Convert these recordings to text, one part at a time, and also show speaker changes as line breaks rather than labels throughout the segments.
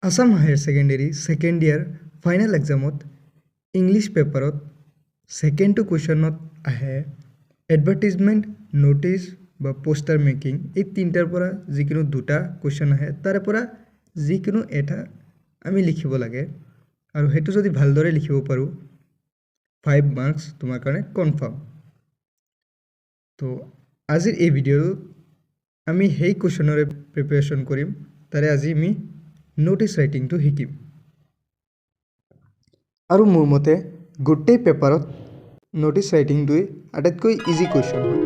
Assam higher secondary second year final এক্সামত English পেপাৰত second two কুৱেশ্যনত আহে এডভাৰ্টিজমেণ্ট ন'টিছ বা পোষ্টাৰ মেকিং এই তিনিটাৰ পৰা যিকোনো দুটা কুৱেশ্যন আহে তাৰে পৰা যিকোনো এটা আমি লিখিব লাগে আৰু সেইটো যদি ভালদৰে লিখিব পাৰোঁ 5 মাৰ্কছ তোমাৰ কাৰণে কনফাৰ্ম। তো আজিৰ এই ভিডিঅ'টোত আমি সেই কুৱেশ্যনৰে প্ৰিপেৰেশ্যন কৰিম। তাৰে আজি আমি ন'টিছ ৰাইটিংটো শিকিম আৰু মোৰ মতে গোটেই পেপাৰত ন'টিছ ৰাইটিংটোৱে আটাইতকৈ ইজি কুৱেশ্যন হয়।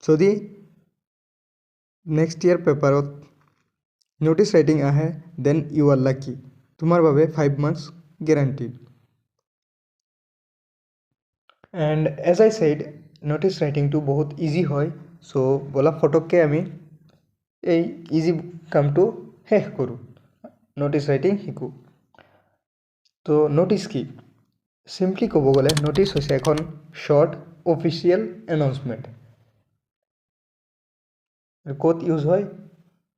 যদি নেক্সট ইয়াৰ পেপাৰত ন'টিছ ৰাইটিং আহে দেন ইউ আৰ লাকি, তোমাৰ বাবে 5 marks guaranteed. And as I said notice ৰাইটিংটো বহুত ইজি হয়। চ' ব'লা ফটককৈ আমি এই ইজি কামটো শেষ কৰোঁ, ন'টিছ ৰাইটিং শিকোঁ। তো ন'টিছ কি? চিম্পলি ক'ব গ'লে ন'টিছ হৈছে এখন শ্বৰ্ট অফিচিয়েল এনাউন্সমেণ্ট। ক'ত ইউজ হয়?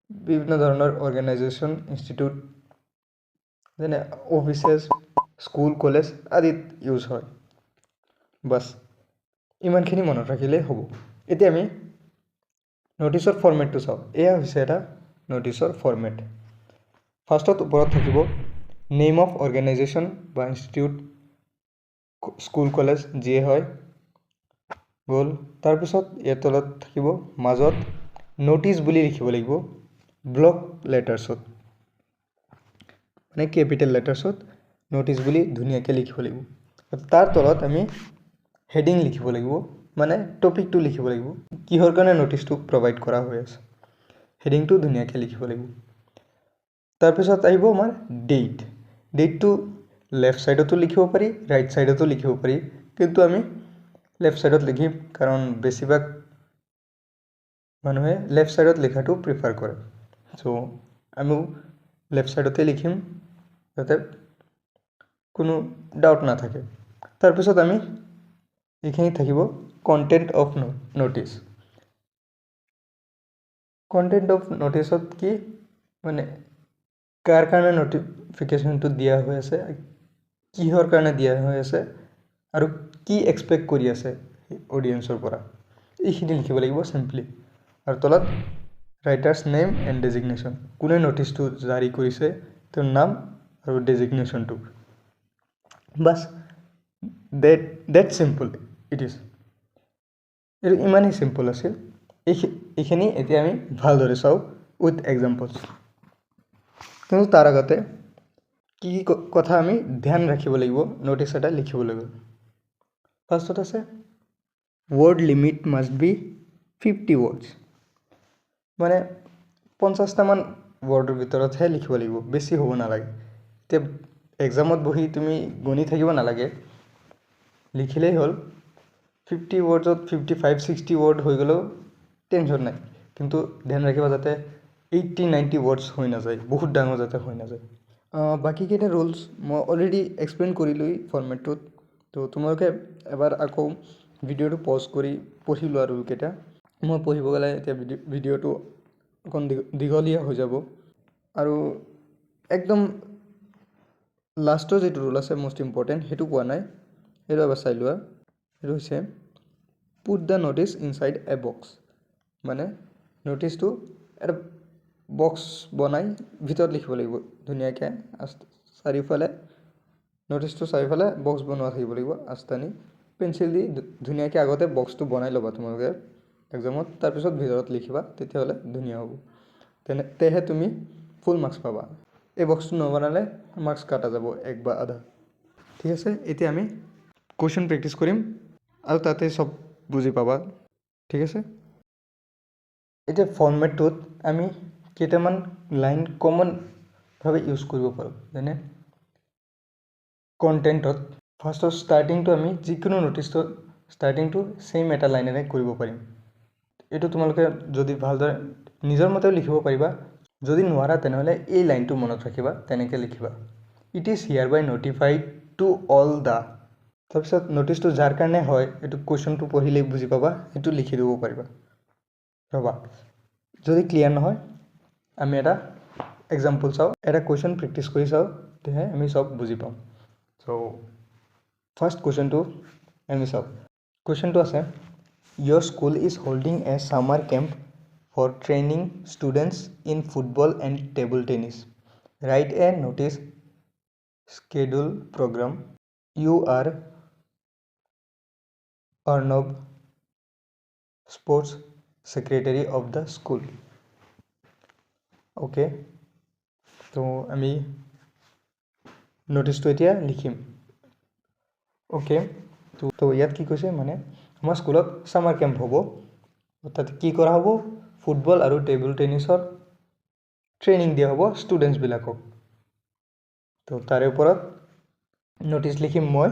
বিভিন্ন ধৰণৰ অৰ্গেনাইজেশ্যন, ইনষ্টিটিউট যেনে অফিচেছ, স্কুল, কলেজ আদিত ইউজ হয়। বাছ ইমানখিনি মনত ৰাখিলেই হ'ব। এতিয়া আমি ন'টিছৰ ফৰ্মেটটো চাওঁ। এয়া হৈছে এটা ন'টিছৰ ফৰ্মেট। ফাৰ্ষ্টত ওপৰত থাকিব নেম অফ অৰ্গেনাইজেশ্যন বা ইনষ্টিটিউট, স্কুল, কলেজ যিয়ে হয় গ'ল। তাৰপিছত ইয়াৰ তলত থাকিব মাজত ন'টিছ বুলি লিখিব লাগিব ব্লক লেটাৰ্ছত, মানে কেপিটেল লেটাৰ্ছত ন'টিছ বুলি ধুনীয়াকৈ লিখিব লাগিব। তাৰ তলত আমি হেডিং লিখিব লাগিব, মানে টপিকটো লিখিব লাগিব, কিহৰ কাৰণে ন'টিছটো প্ৰভাইড কৰা হৈ আছে হেডিংটো ধুনীয়াকৈ লিখিব লাগিব। তাৰপিছত আহিব আমাৰ ডেটটো লেফ্ট ছাইডতো লিখিব পাৰি, ৰাইট ছাইডতো লিখিব পাৰি, কিন্তু আমি লেফ্ট ছাইডত লিখিম কাৰণ বেছিভাগ মানুহে লেফ্ট ছাইডত লিখাটো প্ৰিফাৰ কৰে। চ' আমিও লেফ্ট ছাইডতে লিখিম যাতে কোনো ডাউট নাথাকে। তাৰপিছত আমি এইখিনি থাকিব content of notice. Content of ন'টিছত কি মানে কাৰ কাৰণে ন'টিফিকেশ্যনটো দিয়া হৈ আছে, কিহৰ কাৰণে দিয়া হৈ আছে আৰু কি এক্সপেক্ট কৰি আছে অডিয়েঞ্চৰ পৰা, এইখিনি লিখিব লাগিব চিম্পলি। আৰু তলত ৰাইটাৰ্ছ নেম এণ্ড ডেজিগনেশ্যন, কোনে ন'টিছটো জাৰি কৰিছে তেওঁৰ নাম আৰু ডেজিগনেশ্যনটো। বাছ ডেট চিম্পল ইট ইজ। এইটো ইমানেই চিম্পল আছিল। এইখিনি এতিয়া আমি ভালদৰে চাওঁ উইথ এক্সাম্পলছ। কিন্তু তাৰ আগতে কি কি কথা আমি ধ্যান ৰাখিব লাগিব ন'টিছ এটা লিখিবলৈ গ'লে। ফাৰ্ষ্টত আছে word limit must B 50 words, মানে 50টামান ৱৰ্ডৰ ভিতৰতহে লিখিব লাগিব, বেছি হ'ব নালাগে। এতিয়া এক্সামত বহি তুমি গণি থাকিব নালাগে, লিখিলেই হ'ল। 50 ৱৰ্ডছত 55-60 ৱৰ্ড হৈ গ'লেও টেনশ্যন নাই, কিন্তু ধ্যান ৰাখিবা যাতে 80-90 ৱৰ্ডছ হৈ নাযায়, বহুত ডাঙৰ যাতে হৈ নাযায়। বাকীকেইটা ৰুলছ মই অলৰেডি এক্সপ্লেইন কৰিলোঁৱেই ফৰ্মেটটোত। তো তোমালোকে এবাৰ আকৌ ভিডিঅ'টো পজ কৰি পঢ়ি লোৱা ৰুলকেইটা। মই পঢ়িব গ'লে এতিয়া ভিডিঅ'টো অকণ দীঘলীয়া হৈ যাব। আৰু একদম লাষ্টৰ যিটো ৰুল আছে মষ্ট ইম্পৰ্টেণ্ট, সেইটো কোৱা নাই, সেইটো এবাৰ চাই লোৱা। সেইটো হৈছে put the notice inside a box, মানে ন'টিছটো এটা বক্স বনাই ভিতৰত লিখিব লাগিব ধুনীয়াকৈ। চাৰিওফালে ন'টিছটো চাৰিওফালে বক্স বনোৱা থাকিব লাগিব। আস্তানি পেঞ্চিল দি ধুনীয়াকৈ আগতে বক্সটো বনাই ল'বা তোমালোকে এক্সামত, তাৰপিছত ভিতৰত লিখিবা, তেতিয়াহ'লে ধুনীয়া হ'ব। তেহে তুমি ফুল মাৰ্কছ পাবা। এই বক্সটো নবনালে মাৰ্কছ কাটা যাব 1 বা আধা। ঠিক আছে, এতিয়া আমি কুৱেশ্যন প্ৰেক্টিছ কৰিম আৰু তাতে চব বুজি পাবা। ঠিক আছে, এতিয়া ফৰ্মেটটোত আমি কেইটামান লাইন কমনভাৱে ইউজ কৰিব পাৰোঁ। যেনে কণ্টেণ্টত ফাৰ্ষ্টত ষ্টাৰ্টিংটো আমি যিকোনো ন'টিছটো ষ্টাৰ্টিংটো ছেইম এটা লাইনেৰে কৰিব পাৰিম। এইটো তোমালোকে যদি ভালদৰে নিজৰ মতেও লিখিব পাৰিবা, যদি নোৱাৰা তেনেহ'লে এই লাইনটো মনত ৰাখিবা, তেনেকৈ লিখিবা। It is here by notified to all the, তাৰপিছত ন'টিছটো যাৰ কাৰণে হয় এইটো কুৱেশ্যনটো পঢ়িলেই বুজি পাবা, সেইটো লিখি দিব পাৰিবা। ৰ'বা, যদি ক্লিয়াৰ নহয় আমি এটা এক্সাম্পল চাওঁ, এটা কুৱেশ্যন প্ৰেক্টিছ কৰি চাওঁ, তেতিয়াহে আমি চব বুজি পাম। চ' ফাৰ্ষ্ট কুৱেশ্যনটো আমি চাওঁ। কুৱেশ্যনটো আছে, your school is holding a summer camp for training students in football and table tennis. Write a notice, schedule program. You are Arnab, sports secretary of the school. Okay, তো আমি নোটিছটো এতিয়া লিখিম। অ'কে, তো ইয়াত কি কৈছে, মানে আমাৰ স্কুলত ছামাৰ কেম্প হ'ব, তাত কি কৰা হ'ব, ফুটবল আৰু টেবুল টেনিছৰ ট্ৰেইনিং দিয়া হ'ব ষ্টুডেণ্টছবিলাকক। তো তাৰে ওপৰত নোটিছ লিখিম মই,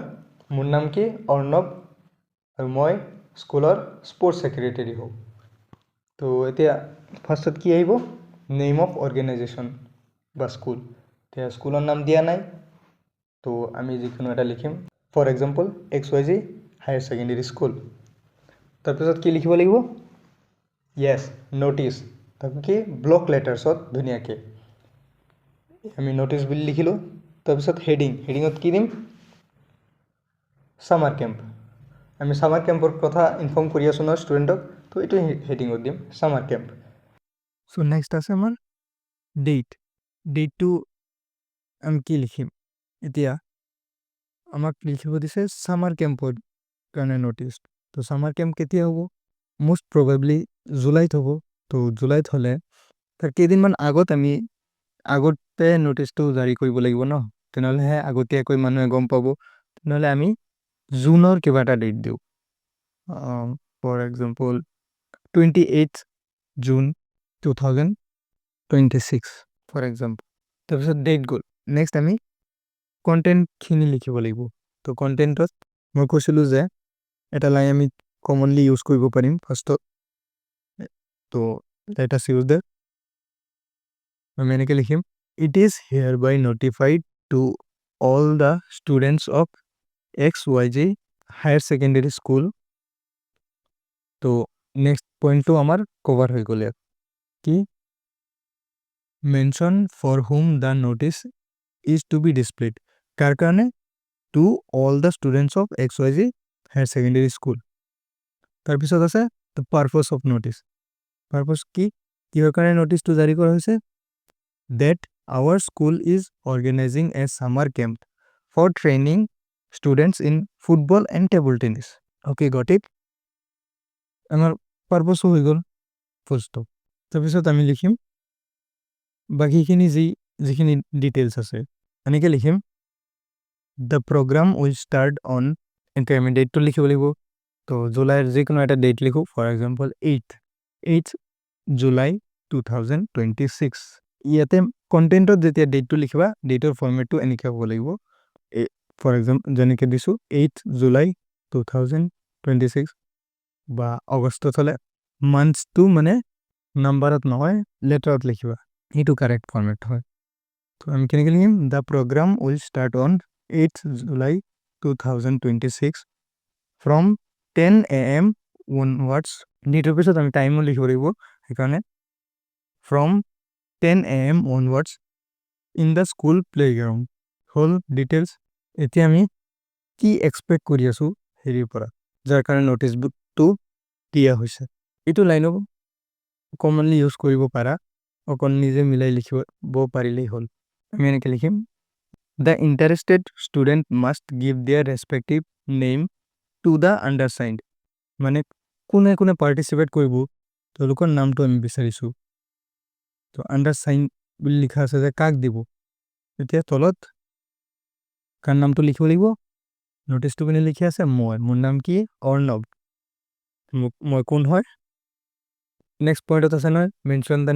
মোৰ নাম কি অৰ্ণৱ, আৰু মই স্কুলৰ স্পৰ্টছ ছেক্ৰেটেৰী হওঁ। তো এতিয়া ফাৰ্ষ্টত কি আহিব, নেম অফ অৰ্গেনাইজেশ্যন বা স্কুল। এতিয়া স্কুলৰ নাম দিয়া নাই, তো আমি যিকোনো এটা লিখিম, for example XYZ higher secondary school. তাৰপিছত কি লিখিব লাগিব, য়েছ ন'টিছ, তাৰপিছত কি ব্লক লেটাৰ্ছত ধুনীয়াকৈ আমি ন'টিছ বুলি লিখিলোঁ। তাৰপিছত হেডিঙত কি দিম, ছামাৰ কেম্প। আমি ছামাৰ কেম্পৰ কথা ইনফৰ্ম কৰি আছোঁ নহয় ষ্টুডেণ্টক, তো এইটো হেডিঙত দিম ছামাৰ কেম্প। চ' নেক্সট আছে আমাৰ ডেটটো আমি কি লিখিম, এতিয়া আমাক লিখিব দিছে ছামাৰ কেম্পৰ কাৰণে ন'টিছ। তো ছামাৰ কেম্প কেতিয়া হ'ব, মষ্ট প্ৰবেবলি জুলাইত হ'ব। তো জুলাইত হ'লে তাৰ কেইদিনমান আগতে ন'টিছটো জাৰি কৰিব লাগিব ন, তেনেহ'লেহে আগতীয়াকৈ মানুহে গম পাব। তেনেহ'লে আমি জুনৰ কিবা এটা ডেট দিওঁ, for example 28 June 2026 for example. তাৰপিছত ডেট গ'ল, নেক্সট আমি কণ্টেণ্টখিনি লিখিব লাগিব। তো কণ্টেণ্টত মই কৈছিলোঁ যে এটা লাইন আমি কমনলি ইউজ কৰিব পাৰিম ফাৰ্ষ্টত। তো লেট আছ ইউজ দ্যাট। আমি এনেকৈ লিখিম, it is here by notified to all the students of XYZ higher secondary school. তো নেক্সট পইণ্টটো আমাৰ কভাৰ হৈ গ'ল। ইয়াত কি mention for whom the notice is to be displayed, কাৰ কাৰণে, to all the students of XYZ higher secondary school. তাৰপিছত আছে the purpose of notice, purpose কিহৰ কাৰণে ন'টিছটো জাৰি কৰা হৈছে, that our school is organizing a summer camp for training students in football and table tennis. Okay, got it? আমাৰ পাৰপছো হৈ গ'ল ফুল ষ্টপ। তাৰপিছত আমি লিখিম বাকীখিনি যিখিনি ডিটেইলছ আছে, এনেকৈ লিখিম, the program will start on, এনেকৈ আমি ডেটটো লিখিব লাগিব। তো জুলাইৰ যিকোনো এটা ডেট লিখোঁ, ফৰ এক্সাম্পল 8 জুলাই 2026। ইয়াতে কণ্টেণ্টত যেতিয়া ডেটটো লিখিবা, ডেটৰ ফৰ্মেটটো এনেকৈ হ'ব লাগিব, ফৰ এক্সাম্পল যেনেকৈ দিছোঁ 8 জুলাই 2026, বা অগষ্টত হ'লে মান্থছটো মানে নাম্বাৰত নহয় লেটাৰত লিখিবা, এইটো কাৰেক্ট ফৰ্মেট হয়। তো আমি কেনেকৈ লিখিম, the program will start on 8 July 2026 from 10 AM onwards. ডেটৰ পিছত আমি টাইমো লিখিব লাগিব, সেইকাৰণে from 10 AM onwards in the school playground. হ'ল ডিটেইলছ। এতিয়া আমি কি এক্সপেক্ট কৰি আছোঁ হেৰিৰ পৰা, যাৰ কাৰণে ন'টিছ বুকটো দিয়া হৈছে, এইটো লাইনো কমনলি ইউজ কৰিব পাৰা, অকল নিজে মিলাই লিখিব পাৰিলেই হ'ল। আমি এনেকৈ লিখিম, the interested student must give their respective name to the undersigned, মানে কোনে কোনে পাৰ্টিচিপেট কৰিব তেওঁলোকৰ নামটো আমি বিচাৰিছোঁ। তো আণ্ডাৰচাইন বুলি লিখা আছে যে কাক দিব, এতিয়া তলত কাৰ নামটো লিখিব লাগিব, ন'টিছটো পিনে লিখি আছে মোৰ নাম কি অৰ্ণৱ, মই কোন হয়। নেক্সট পইণ্টত আছে নহয়, mention the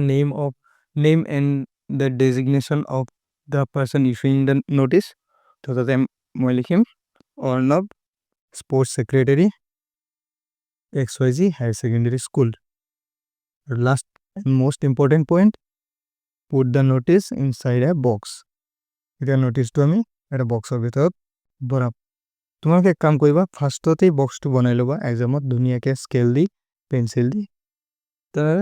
name and the designation of the person issuing the notice. তো তাতে মই লিখিম Arnab, sports secretary XYZ higher secondary school. আৰু last and most important point, put the notice inside a box. এতিয়া ন'টিছটো আমি এটা বক্সৰ ভিতৰত ভৰাম। তোমালোকে এক কাম কৰিবা, ফাৰ্ষ্টতেই বক্সটো বনাই ল'বা এক্সামত ধুনীয়াকৈ স্কেল দি পেঞ্চিল দি, তাৰ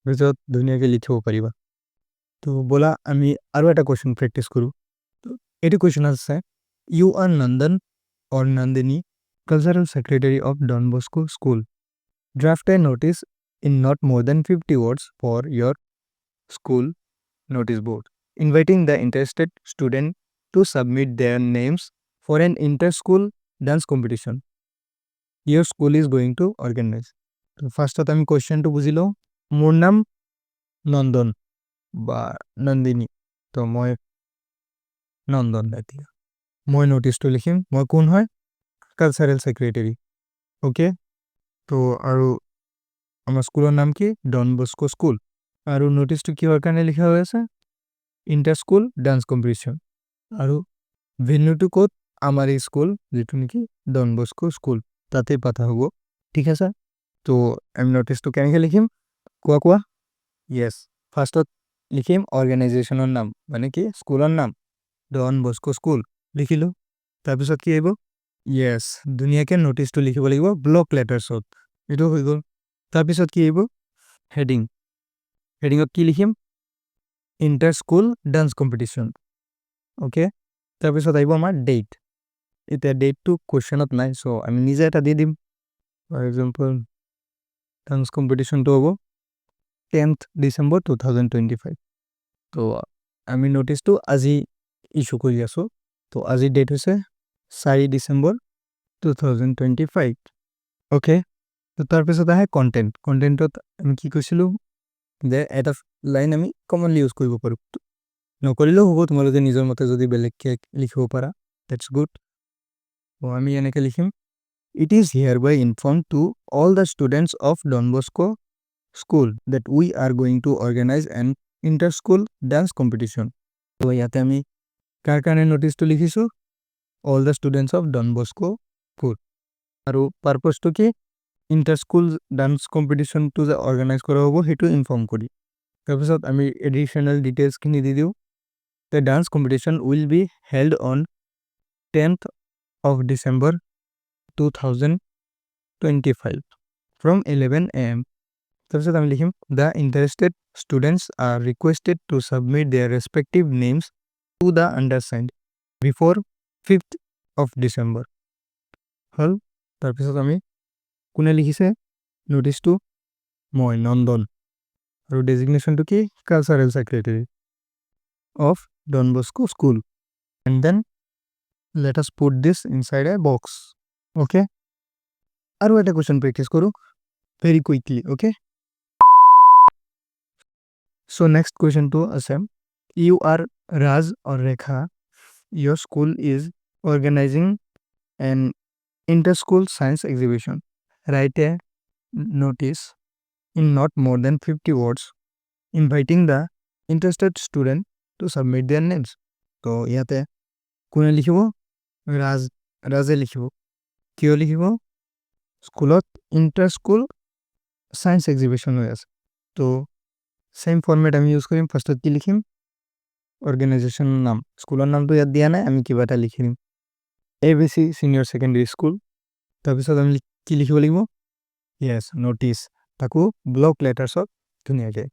ভিতৰত ধুনীয়াকৈ লিখিব পাৰিবা।
তো বলা আমি আরও একটা কোয়েশ্চেন প্র্যাকটিস করু। তো এটি কোয়েশ্চেন আছে, you are Nandan or Nandini, cultural secretary of Don Bosco School. Draft a notice in not more than 50 words for your school notice board, inviting the interested student to submit their names for an inter-school dance competition your school is going to organize. তো ফার্স্টত আমি কোয়েশ্চেনটো বুজি লওঁ। মোৰ নাম নন্দন বা নন্দিনী। তো মই নন্দন এতিয়া মই নটিছটো লিখিম। মই কোন হয়? Cultural secretary. অ'কে, তো আৰু আমাৰ স্কুলৰ নাম কি? Don Bosco school. আৰু নটিছটো কিহৰ কাৰণে লিখা হৈ আছে? Inter school dance competition. আৰু ভেন্যুটো ক'ত? আমাৰ এই স্কুল যিটো নেকি ডন বস্কো স্কুল, তাতে পাতা হ'ব। ঠিক আছে, তো আমি নটিছটো কেনেকৈ লিখিম কোৱা? য়েছ, ফাৰ্ষ্টত লিখিম অৰ্গেনাইজেশ্যনৰ নাম, মানে কি স্কুলৰ নাম ডন বস্কো স্কুল লিখিলোঁ। তাৰপিছত কি আহিব? য়েছ, ধুনীয়াকৈ নটিছটো লিখিব লাগিব ব্লক লেটাৰ্ছত। এইটো হৈ গ'ল। তাৰপিছত কি আহিব? হেডিঙত কি লিখিম? Inter school dance competition. Okay, তাৰপিছত আহিব আমাৰ ডেট। এতিয়া ডেটটো কুৱেশ্যনত নাই, চ' আমি নিজে এটা দি দিম। ফৰ এক্সাম্পল ডান্স কম্পিটিশ্যনটো হ'ব 10th December 2025। তো আমি নটিছটো আজি ইছ্যু কৰি আছোঁ। তো আজি ডেট হৈছে 4 December 2025। অ'কে, তো তাৰপিছত আহে কণ্টেণ্টত আমি কি কৈছিলোঁ যে এটা লাইন আমি কমনলি ইউজ কৰিব পাৰোঁ। নকৰিলেও হ'ব, তোমালোকে নিজৰ মতে যদি বেলেগকৈ লিখিব পাৰা, ডেটছ গুড। তো আমি এনেকৈ লিখিম, it is here by inform to all the students of Don Bosco school that we are going to organize an inter-school dance competition. তো ইয়াতে আমি কাৰ কাৰণে নটিছটো লিখিছোঁ? All the students of Don Bosco school. আৰু পাৰপজটো কি? ইণ্টাৰ-স্কুল ডান্স কম্পিটিশ্যনটো যে অৰ্গেনাইজ কৰা হ'ব সেইটো ইনফৰ্ম কৰি। তাৰপিছত আমি এডিশ্যনেল ডিটেইলছখিনি দি দিওঁ। The dance competition will be held on 10th of December 2025 from 11 AM। তাৰপিছত আমি লিখিম the interested students are requested to submit their respective names to the undersigned before 5th of December। হ'ল। তাৰপিছত আমি কোনে লিখিছে নটিছটো? মই নন্দন। আৰু ডেজিগনেশ্যনটো কি? Cultural secretary of Don Bosco school. And then let us put this inside a box. Okay, আৰু এটা কুৱেশ্যন প্ৰেক্টিছ কৰোঁ very quickly. Okay, so next question to Asam, you are Raj or Rekha, your school is organizing an inter-school science exhibition. Write a notice in not more than 50 words inviting the interested student to submit their names. তো ইয়াতে কোনে লিখিব? ৰাজে লিখিব। কিয় লিখিব? স্কুলত inter-school science exhibition হৈ আছে। তো সেম ফৰ্মেট আমি ইউজ কৰিম। ফাৰ্ষ্টত কি লিখিম? অৰ্গেনাইজেশ্যনৰ নাম। স্কুলৰ নামটো ইয়াত দিয়া নাই, আমি কিবা এটা লিখি দিম, ABC চিনিয়ৰ ছেকেণ্ডেৰী স্কুল। তাৰপিছত আমি কি লিখিব লাগিব? য়েছ, নটিছ, তাকো ব্লক লেটাৰ্ছত ধুনীয়াকৈ।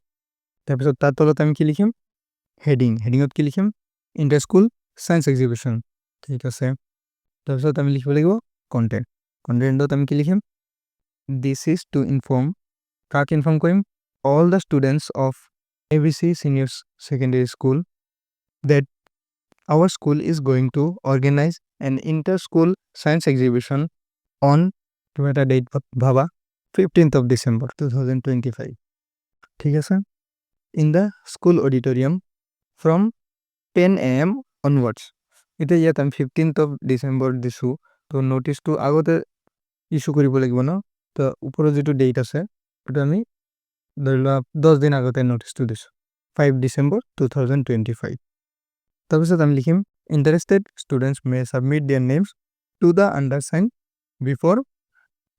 তাৰপিছত তাৰ তলত আমি কি লিখিম? হেডিঙত কি লিখিম? Inter school science exhibition. ঠিক আছে, তাৰপিছত আমি লিখিব লাগিব কণ্টেণ্টত আমি কি লিখিম? দিছ ইজ টু ইনফৰ্ম, কাক ইনফৰ্ম কৰিম? All the students of ABC senior secondary school that our school is going to organize an inter-school science exhibition on কিবা এটা ডেট ভাবা 15th of December 2025। ঠিক আছে, in the school auditorium from 10 AM onwards। এতিয়া ইয়াত আমি 15th of December দিছোঁ, তো নটিছটো আগতে ইছ্যু কৰিব লাগিব ন। তো ওপৰত যিটো ডেট আছে সেইটো আমি ধৰি লোৱা 10 দিন আগতে নটিছটো দিছোঁ, 5 December 2025। তাৰপিছত আমি লিখিম interested students may submit their names to the undersigned before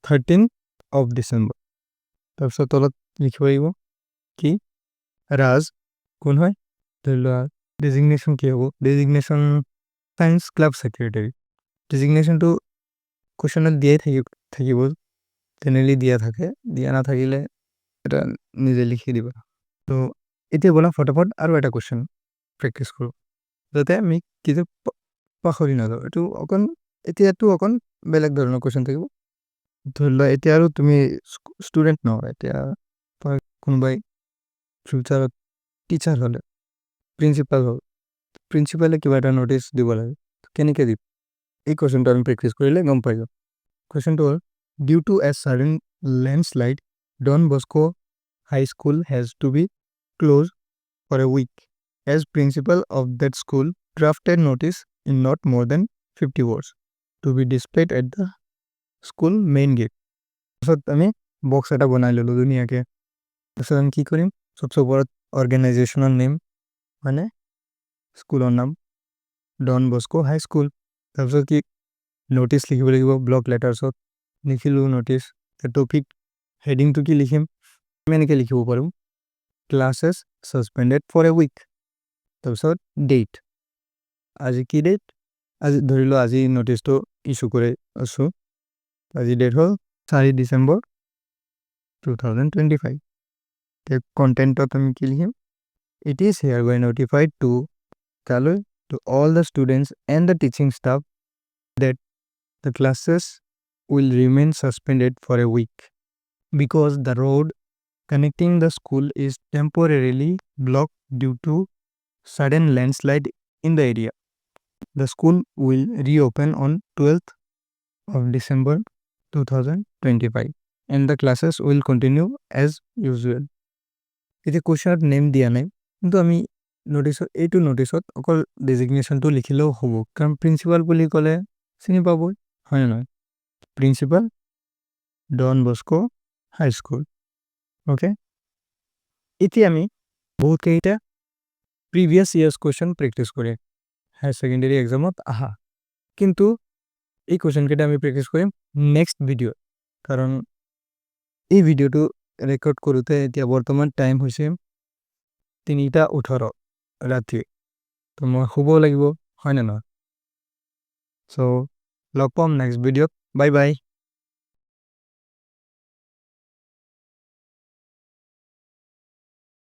13th of December। তাৰপিছত তলত লিখিব লাগিব কি? ৰাজ কোন হয়? ধৰি লোৱা ডেজিগনেশ্যন কি হ'ব? Designation science club secretary. ডেজিগনেশ্যনটো কুৱেশ্যনত দিয়াই থাকিব, জেনেৰেলি দিয়া থাকে, দিয়া নাথাকিলে এটা নিজে লিখি দিবা। তো এতিয়া ব'লা ফটাফট আৰু এটা কুৱেশ্যন প্ৰেক্টিছ কৰোঁ যাতে আমি কিছু পাহৰি নাযাওঁ এইটো অকণ এতিয়াতো অকণ বেলেগ ধৰণৰ কুৱেশ্যন থাকিব ধৰি লোৱা এতিয়া আৰু তুমি ষ্টুডেণ্ট নহয় এতিয়া কোনোবাই ফিউচাৰত টিচাৰ হ'লে প্ৰিন্সিপাল হ'ল প্ৰিন্সিপালে কিবা এটা ন'টিচ দিব লাগে কেনেকৈ দিব এই কুৱেশ্যনটো আমি প্ৰেক্টিছ কৰিলে গম পাই যাম কুৱেশ্যনটো হ'ল due to a sudden landslide Don Bosco high school has to be close for a week as principal of that school drafted notice in not more than 50 words to be displayed at the school main gate. তাৰপিছত আমি box এটা বনাই ল'লোঁ ধুনীয়াকৈ তাৰপিছত আমি কি কৰিম চবচে ওপৰত অৰ্গেনাইজেশ্যনৰ নেম মানে স্কুলৰ নাম ডন বস্কো হাই স্কুল তাৰপিছত কি ন'টিচ লিখিব লাগিব ব্লক লেটাৰ্ছত লিখিলোঁ ন'টিচ টপিক হেডিংটো কি লিখিম আমি এনেকৈ লিখিব পাৰোঁ classes suspended for a week তাৰপিছত ডেট আজি কি ডেট আজি ধৰি লওঁ আজি ন'টিচটো ইছ্যু কৰি আছোঁ আজি ডেট হ'ল 4 ডিচেম্বৰ 2025 এতিয়া কণ্টেণ্টত আমি কি লিখিম it is here by notified to কালৈ to all the students and the teaching staff that the classes will remain suspended for a week because the road connecting the school is temporarily blocked due to sudden landslide in the area. The school will reopen on 12th of December 2025 and the classes will continue as usual. এতিয়া কুৱেশ্যনত name দিয়া নাই কিন্তু আমি ন'টিচত এইটো ন'টিচত অকল ডেজিগনেশ্যনটো লিখিলেও হ'ব কাৰণ principal বুলি ক'লে চিনি পাবই হয় নে নহয় principal Don Bosco high school okay এতিয়া আমি বহুতকেইটা প্ৰিভিয়াছ ইয়াৰ্ছ কুৱেশ্যন প্ৰেক্টিছ কৰি হায়াৰ ছেকেণ্ডেৰী এক্সামত আহা কিন্তু এই কুৱেশ্যনকেইটা আমি প্ৰেক্টিছ কৰিম নেক্সট ভিডিঅ'ত কাৰণ এই ভিডিঅ'টো ৰেকৰ্ড কৰোঁতে এতিয়া বৰ্তমান টাইম হৈছে 3:18 ৰাতি তো মই শুব লাগিব হয় নে নহয় চ' লগ পাম নেক্সট ভিডিঅ'ত বাই বাই